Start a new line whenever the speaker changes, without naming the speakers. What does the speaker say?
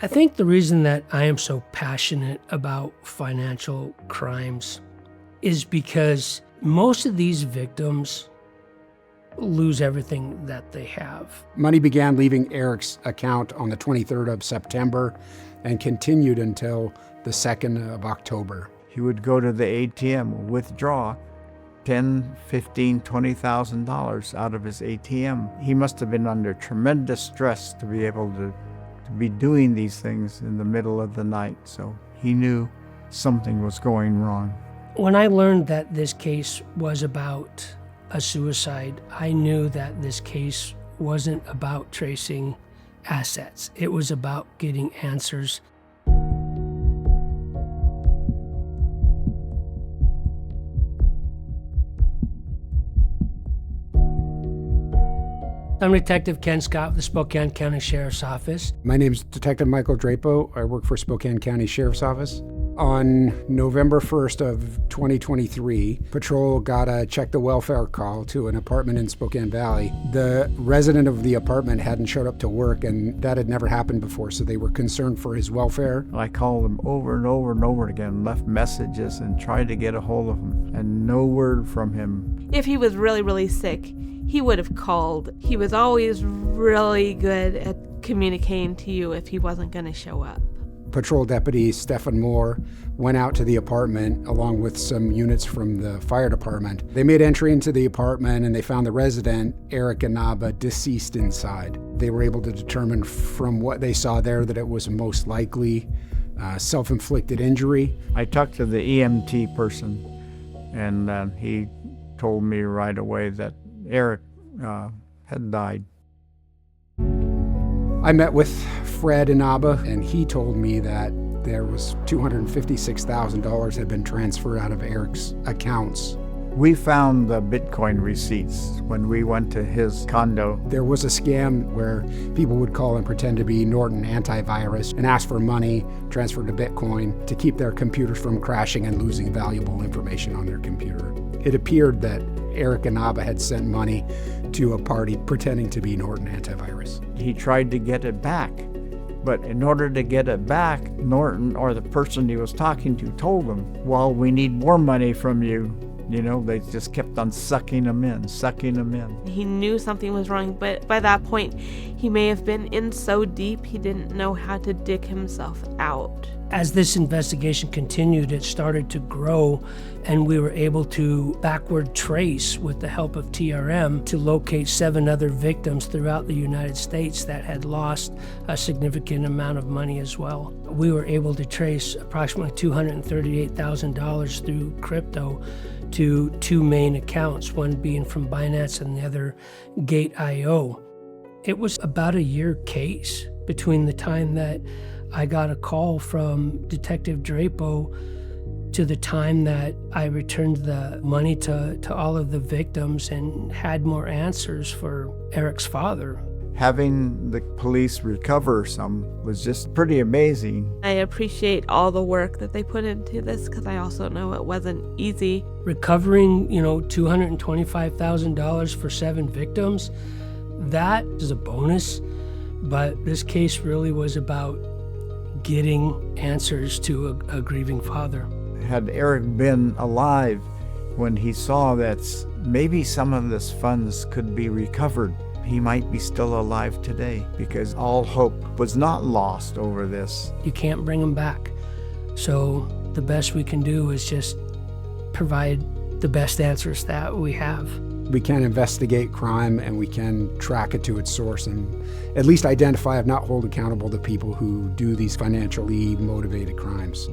I think the reason that I am so passionate about financial crimes is because most of these victims lose everything that they have.
Money began leaving Eric's account on the 23rd of September and continued until the 2nd of October.
He would go to the ATM, withdraw $10,000, $15,000, $20,000 out of his ATM. He must have been under tremendous stress to be able to be doing these things in the middle of the night. So he knew something was going wrong.
When I learned that this case was about a suicide, I knew that this case wasn't about tracing assets. It was about getting answers. I'm Detective Ken Scott with the Spokane County Sheriff's Office.
My name is Detective Michael Drapo. I work for Spokane County Sheriff's Office. On November 1st of 2023, patrol got a check the welfare call to an apartment in Spokane Valley. The resident of the apartment hadn't showed up to work, and that had never happened before, so they were concerned for his welfare.
I called him over and over and over again, left messages and tried to get a hold of him, and no word from him.
If he was really, really sick, he would have called. He was always really good at communicating to you if he wasn't going to show up.
Patrol Deputy Stephen Moore went out to the apartment along with some units from the fire department. They made entry into the apartment and they found the resident, Eric Inaba, deceased inside. They were able to determine from what they saw there that it was most likely self-inflicted injury.
I talked to the EMT person, and he told me right away that Eric had died.
I met with Fred Inaba, and he told me that there was $256,000 had been transferred out of Eric's accounts.
We found the Bitcoin receipts when we went to his condo.
There was a scam where people would call and pretend to be Norton Antivirus and ask for money transferred to Bitcoin to keep their computers from crashing and losing valuable information on their computer. It appeared that Eric Inaba had sent money to a party pretending to be Norton Antivirus.
He tried to get it back, but in order to get it back, Norton, or the person he was talking to, told him, well, we need more money from you. You know, they just kept on sucking him in.
He knew something was wrong, but by that point, he may have been in so deep he didn't know how to dig himself out.
As this investigation continued, it started to grow, and we were able to backward trace with the help of TRM to locate 7 other victims throughout the United States that had lost a significant amount of money as well. We were able to trace approximately $238,000 through crypto to 2 main accounts, one being from Binance and the other Gate.io. It was about a year case between the time that I got a call from Detective Drapo to the time that I returned the money to all of the victims and had more answers for Eric's father.
Having the police recover some was just pretty amazing.
I appreciate all the work that they put into this because I also know it wasn't easy.
Recovering, $225,000 for 7 victims, that is a bonus, but this case really was about getting answers to a grieving father.
Had Eric been alive when he saw that maybe some of this funds could be recovered, he might be still alive today, because all hope was not lost over this.
You can't bring them back. So the best we can do is just provide the best answers that we have.
We can investigate crime and we can track it to its source and at least identify, if not hold accountable, the people who do these financially motivated crimes.